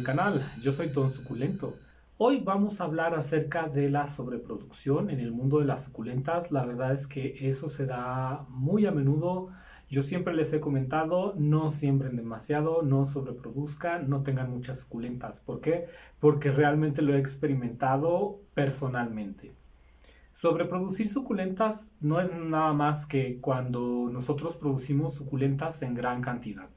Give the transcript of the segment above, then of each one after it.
canal, yo soy Don Suculento. Hoy vamos a hablar acerca de la sobreproducción en el mundo de las suculentas. La verdad es que eso se da muy a menudo. Yo siempre les he comentado, no siembren demasiado, no sobreproduzcan, no tengan muchas suculentas. ¿Por qué? Porque realmente lo he experimentado personalmente. Sobreproducir suculentas no es nada más que cuando nosotros producimos suculentas en gran cantidad.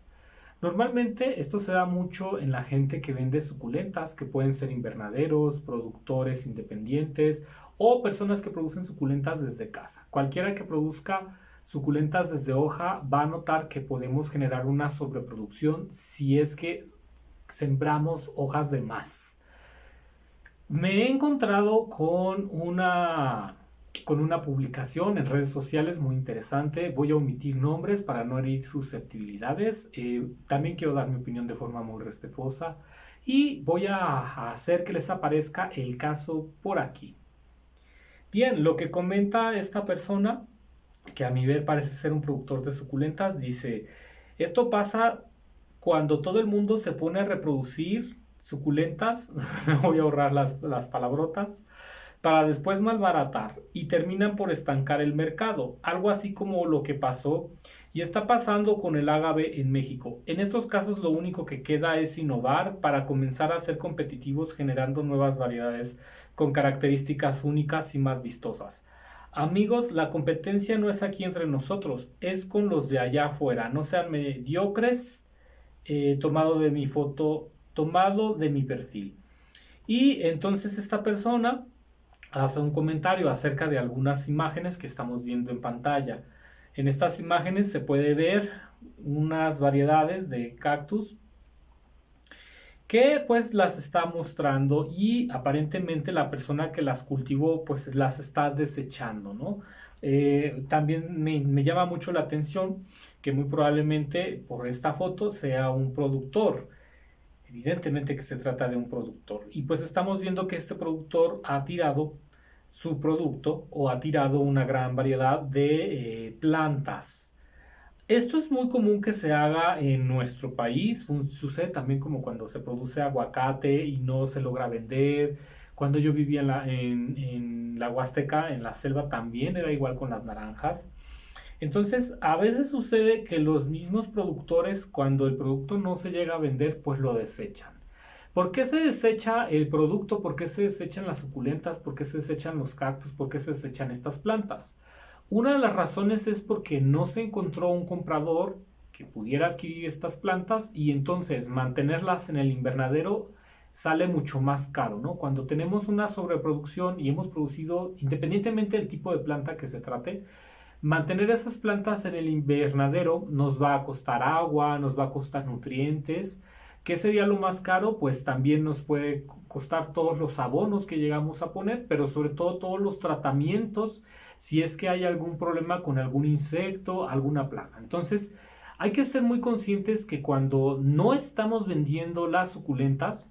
Normalmente esto se da mucho en la gente que vende suculentas, que pueden ser invernaderos, productores independientes o personas que producen suculentas desde casa. Cualquiera que produzca suculentas desde hoja va a notar que podemos generar una sobreproducción si es que sembramos hojas de más. Me he encontrado con una publicación en redes sociales muy interesante. Voy a omitir nombres para no herir susceptibilidades. También quiero dar mi opinión de forma muy respetuosa. Y voy a hacer que les aparezca el caso por aquí. Bien, lo que comenta esta persona, que a mi ver parece ser un productor de suculentas, dice, esto pasa cuando todo el mundo se pone a reproducir suculentas, me voy a ahorrar las palabrotas, para después malbaratar y terminan por estancar el mercado, algo así como lo que pasó y está pasando con el agave en México. En estos casos lo único que queda es innovar para comenzar a ser competitivos generando nuevas variedades con características únicas y más vistosas. Amigos, la competencia no es aquí entre nosotros, es con los de allá afuera. No sean mediocres. Tomado de mi foto, tomado de mi perfil. Y entonces esta persona hace un comentario acerca de algunas imágenes que estamos viendo en pantalla. En estas imágenes se puede ver unas variedades de cactus que pues las está mostrando y aparentemente la persona que las cultivó pues las está desechando, ¿no? También me llama mucho la atención que muy probablemente por esta foto sea un productor. Evidentemente que se trata de un productor. Y pues estamos viendo que este productor ha tirado su producto o ha tirado una gran variedad de plantas. Esto es muy común que se haga en nuestro país. Sucede también como cuando se produce aguacate y no se logra vender. Cuando yo vivía en la Huasteca, en la selva, también era igual con las naranjas. Entonces, a veces sucede que los mismos productores, cuando el producto no se llega a vender, pues lo desechan. ¿Por qué se desecha el producto? ¿Por qué se desechan las suculentas? ¿Por qué se desechan los cactus? ¿Por qué se desechan estas plantas? Una de las razones es porque no se encontró un comprador que pudiera adquirir estas plantas y entonces mantenerlas en el invernadero sale mucho más caro, ¿no? Cuando tenemos una sobreproducción y hemos producido, independientemente del tipo de planta que se trate, mantener esas plantas en el invernadero nos va a costar agua, nos va a costar nutrientes. ¿Qué sería lo más caro? Pues también nos puede costar todos los abonos que llegamos a poner, pero sobre todo todos los tratamientos si es que hay algún problema con algún insecto, alguna plaga. Entonces, hay que ser muy conscientes que cuando no estamos vendiendo las suculentas,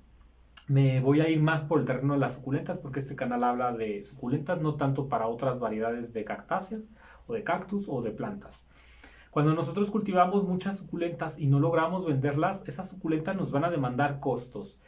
me voy a ir más por el terreno de las suculentas porque este canal habla de suculentas, no tanto para otras variedades de cactáceas o de cactus o de plantas. Cuando nosotros cultivamos muchas suculentas y no logramos venderlas, esas suculentas nos van a demandar costos.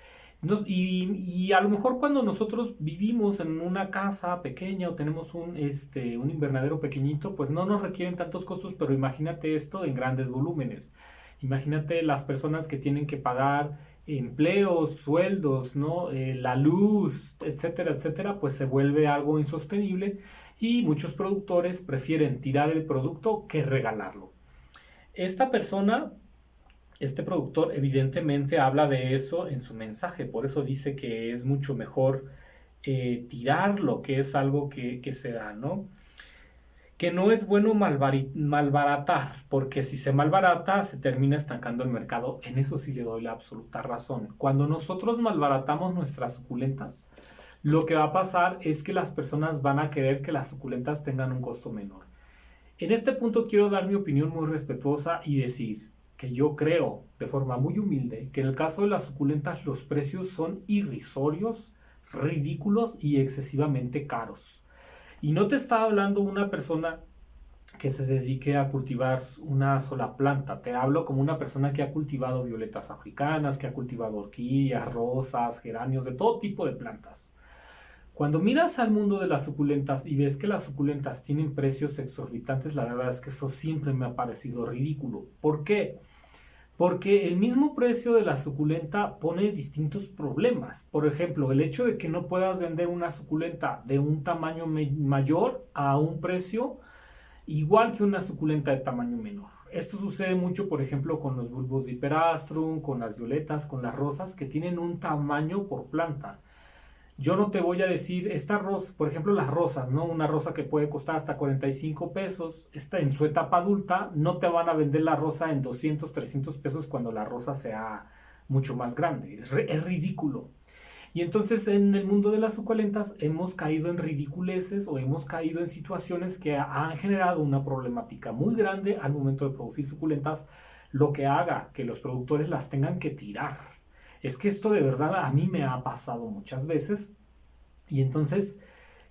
Y a lo mejor cuando nosotros vivimos en una casa pequeña o tenemos un invernadero pequeñito, pues no nos requieren tantos costos, pero imagínate esto en grandes volúmenes. Imagínate las personas que tienen que pagar empleos, sueldos, ¿no? La luz, etcétera, etcétera, pues se vuelve algo insostenible y muchos productores prefieren tirar el producto que regalarlo. Esta persona, este productor, evidentemente habla de eso en su mensaje, por eso dice que es mucho mejor tirarlo, que es algo que se da, ¿no? Que no es bueno malbaratar, porque si se malbarata se termina estancando el mercado. En eso sí le doy la absoluta razón. Cuando nosotros malbaratamos nuestras suculentas, lo que va a pasar es que las personas van a querer que las suculentas tengan un costo menor. En este punto quiero dar mi opinión muy respetuosa y decir que yo creo, de forma muy humilde, que en el caso de las suculentas los precios son irrisorios, ridículos y excesivamente caros. Y no te está hablando una persona que se dedique a cultivar una sola planta. Te hablo como una persona que ha cultivado violetas africanas, que ha cultivado orquídeas, rosas, geranios, de todo tipo de plantas. Cuando miras al mundo de las suculentas y ves que las suculentas tienen precios exorbitantes, la verdad es que eso siempre me ha parecido ridículo. ¿Por qué? Porque el mismo precio de la suculenta pone distintos problemas. Por ejemplo, el hecho de que no puedas vender una suculenta de un tamaño mayor a un precio igual que una suculenta de tamaño menor. Esto sucede mucho, por ejemplo, con los bulbos de hiperastrum, con las violetas, con las rosas, que tienen un tamaño por planta. Yo no te voy a decir, esta rosa, por ejemplo, las rosas, ¿no? Una rosa que puede costar hasta 45 pesos, está en su etapa adulta, no te van a vender la rosa en 200, 300 pesos cuando la rosa sea mucho más grande. Es ridículo. Y entonces en el mundo de las suculentas hemos caído en ridiculeces o hemos caído en situaciones que han generado una problemática muy grande al momento de producir suculentas, lo que haga que los productores las tengan que tirar. Es que esto de verdad a mí me ha pasado muchas veces y entonces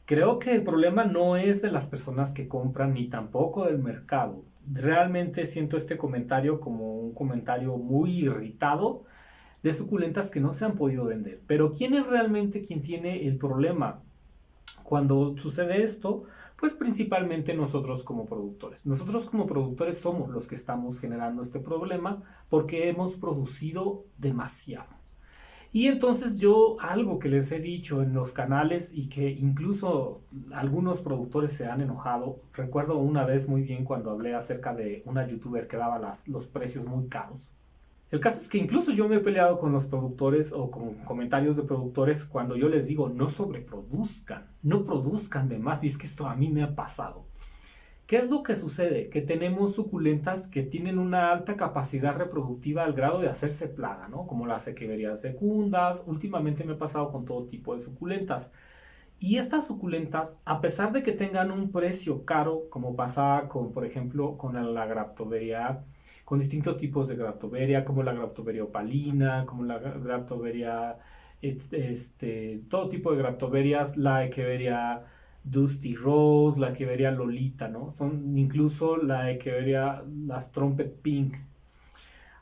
creo que el problema no es de las personas que compran ni tampoco del mercado. Realmente siento este comentario como un comentario muy irritado de suculentas que no se han podido vender. Pero ¿quién es realmente quien tiene el problema? Cuando sucede esto, pues principalmente nosotros como productores. Nosotros como productores somos los que estamos generando este problema porque hemos producido demasiado. Y entonces yo algo que les he dicho en los canales y que incluso algunos productores se han enojado, recuerdo una vez muy bien cuando hablé acerca de una youtuber que daba los precios muy caros. El caso es que incluso yo me he peleado con los productores o con comentarios de productores cuando yo les digo no sobreproduzcan, no produzcan de más, y es que esto a mí me ha pasado. ¿Qué es lo que sucede? Que tenemos suculentas que tienen una alta capacidad reproductiva al grado de hacerse plaga, ¿no? Como las equiverias secundas, últimamente me ha pasado con todo tipo de suculentas. Y estas suculentas, a pesar de que tengan un precio caro, como pasa con, por ejemplo, con la graptoveria, con distintos tipos de graptoveria, como la graptoveria opalina, como la graptoveria, todo tipo de graptoverias, la echeveria Dusty Rose, la echeveria Lolita, ¿no? Son incluso la echeveria, las Trumpet Pink.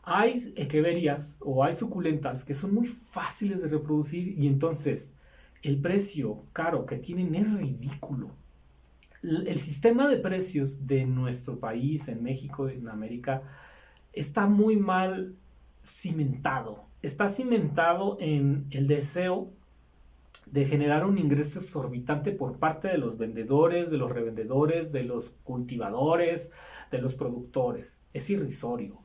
Hay echeverias o hay suculentas que son muy fáciles de reproducir y entonces el precio caro que tienen es ridículo. El sistema de precios de nuestro país, en México, en América, está muy mal cimentado. Está cimentado en el deseo de generar un ingreso exorbitante por parte de los vendedores, de los revendedores, de los cultivadores, de los productores. Es irrisorio.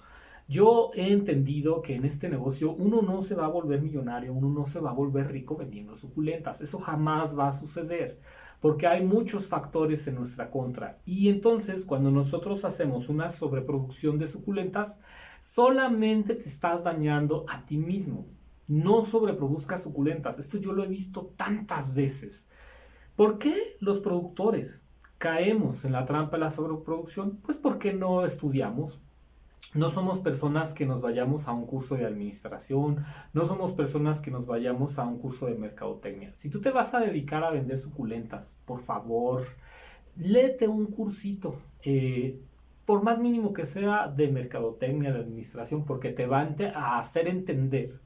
Yo he entendido que en este negocio uno no se va a volver millonario, uno no se va a volver rico vendiendo suculentas. Eso jamás va a suceder porque hay muchos factores en nuestra contra. Y entonces cuando nosotros hacemos una sobreproducción de suculentas, solamente te estás dañando a ti mismo. No sobreproduzcas suculentas. Esto yo lo he visto tantas veces. ¿Por qué los productores caemos en la trampa de la sobreproducción? Pues porque no estudiamos. No somos personas que nos vayamos a un curso de administración, no somos personas que nos vayamos a un curso de mercadotecnia. Si tú te vas a dedicar a vender suculentas, por favor, léete un cursito, por más mínimo que sea, de mercadotecnia, de administración, porque te va a hacer entender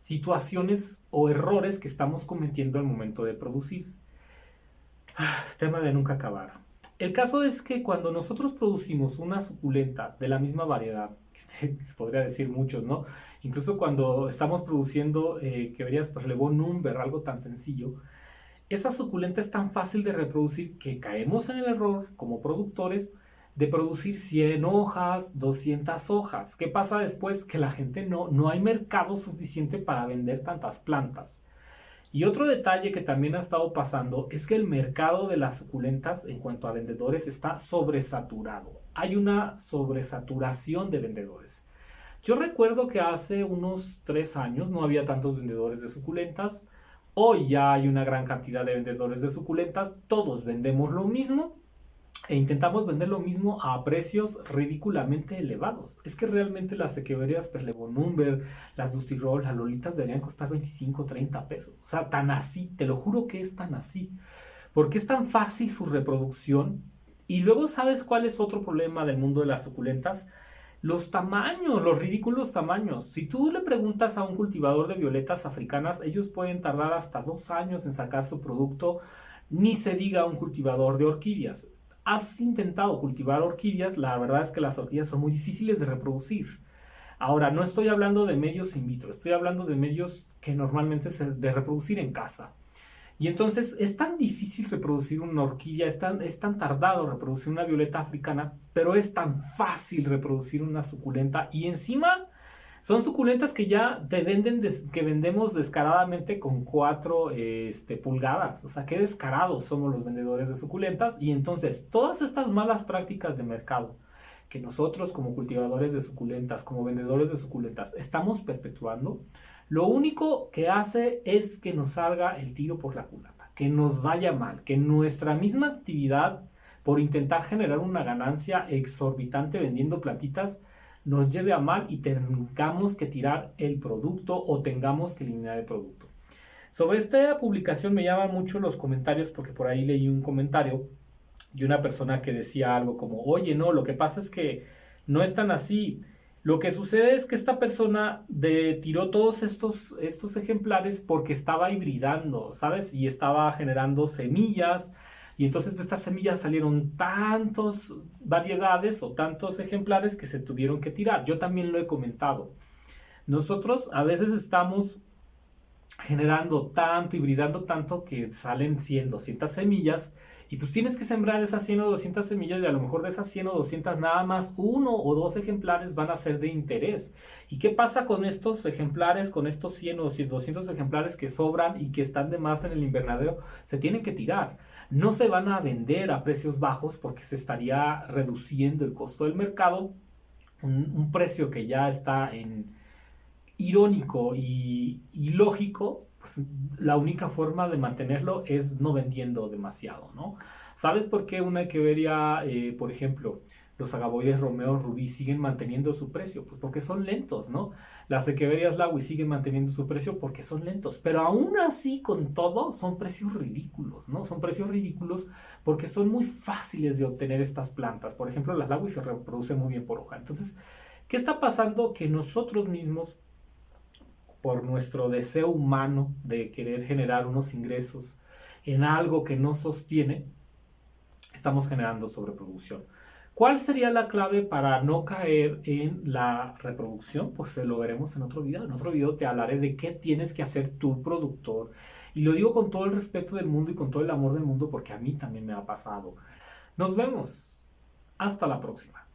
situaciones o errores que estamos cometiendo al momento de producir. Tema de nunca acabar. El caso es que cuando nosotros producimos una suculenta de la misma variedad, que podría decir muchos, ¿no? Incluso cuando estamos produciendo, que verías, pues relevo number, algo tan sencillo, esa suculenta es tan fácil de reproducir que caemos en el error como productores de producir 100 hojas, 200 hojas. ¿Qué pasa después? Que la gente no hay mercado suficiente para vender tantas plantas. Y otro detalle que también ha estado pasando es que el mercado de las suculentas en cuanto a vendedores está sobresaturado. Hay una sobresaturación de vendedores. Yo recuerdo que hace unos 3 años no había tantos vendedores de suculentas. Hoy ya hay una gran cantidad de vendedores de suculentas. Todos vendemos lo mismo e intentamos vender lo mismo a precios ridículamente elevados. Es que realmente las equiverias Perlebonumber, las Dusty Roll, las Lolitas deberían costar 25, 30 pesos. O sea, tan así, te lo juro que es tan así. Porque es tan fácil su reproducción Y luego, ¿sabes cuál es otro problema del mundo de las suculentas? Los tamaños, los ridículos tamaños. Si tú le preguntas a un cultivador de violetas africanas, ellos pueden tardar hasta 2 años en sacar su producto, ni se diga un cultivador de orquídeas. Has intentado cultivar orquídeas, la verdad es que las orquídeas son muy difíciles de reproducir. Ahora, no estoy hablando de medios in vitro, estoy hablando de medios que normalmente se de reproducir en casa. Y entonces es tan difícil reproducir una orquídea, es tan tardado reproducir una violeta africana, pero es tan fácil reproducir una suculenta. Y encima son suculentas que ya te venden, que vendemos descaradamente con 4 pulgadas. O sea, qué descarados somos los vendedores de suculentas. Y entonces todas estas malas prácticas de mercado que nosotros como cultivadores de suculentas, como vendedores de suculentas, estamos perpetuando, lo único que hace es que nos salga el tiro por la culata, que nos vaya mal, que nuestra misma actividad por intentar generar una ganancia exorbitante vendiendo plantitas nos lleve a mal y tengamos que tirar el producto o tengamos que eliminar el producto. Sobre esta publicación me llaman mucho los comentarios porque por ahí leí un comentario y una persona que decía algo como, oye, no, lo que pasa es que no es tan así. Lo que sucede es que esta persona tiró todos estos ejemplares porque estaba hibridando, ¿sabes? Y estaba generando semillas. Y entonces de estas semillas salieron tantas variedades o tantos ejemplares que se tuvieron que tirar. Yo también lo he comentado. Nosotros a veces estamos generando tanto, hibridando tanto que salen 100, 200 semillas y pues tienes que sembrar esas 100 o 200 semillas y a lo mejor de esas 100 o 200 nada más 1 o 2 ejemplares van a ser de interés. ¿Y qué pasa con estos ejemplares, con estos 100 o 200 ejemplares que sobran y que están de más en el invernadero? Se tienen que tirar. No se van a vender a precios bajos porque se estaría reduciendo el costo del mercado, un precio que ya está en irónico y lógico, pues la única forma de mantenerlo es no vendiendo demasiado, ¿no? ¿Sabes por qué una Echeveria, por ejemplo, los agavoides Romeo Rubí siguen manteniendo su precio? Pues porque son lentos, ¿no? Las Echeverias Laui siguen manteniendo su precio porque son lentos, pero aún así, con todo, son precios ridículos, ¿no? Son precios ridículos porque son muy fáciles de obtener estas plantas. Por ejemplo, las Laui se reproducen muy bien por hoja. Entonces, ¿qué está pasando? Que nosotros mismos por nuestro deseo humano de querer generar unos ingresos en algo que no sostiene, estamos generando sobreproducción. ¿Cuál sería la clave para no caer en la reproducción? Pues lo veremos en otro video. En otro video te hablaré de qué tienes que hacer tu productor. Y lo digo con todo el respeto del mundo y con todo el amor del mundo porque a mí también me ha pasado. Nos vemos. Hasta la próxima.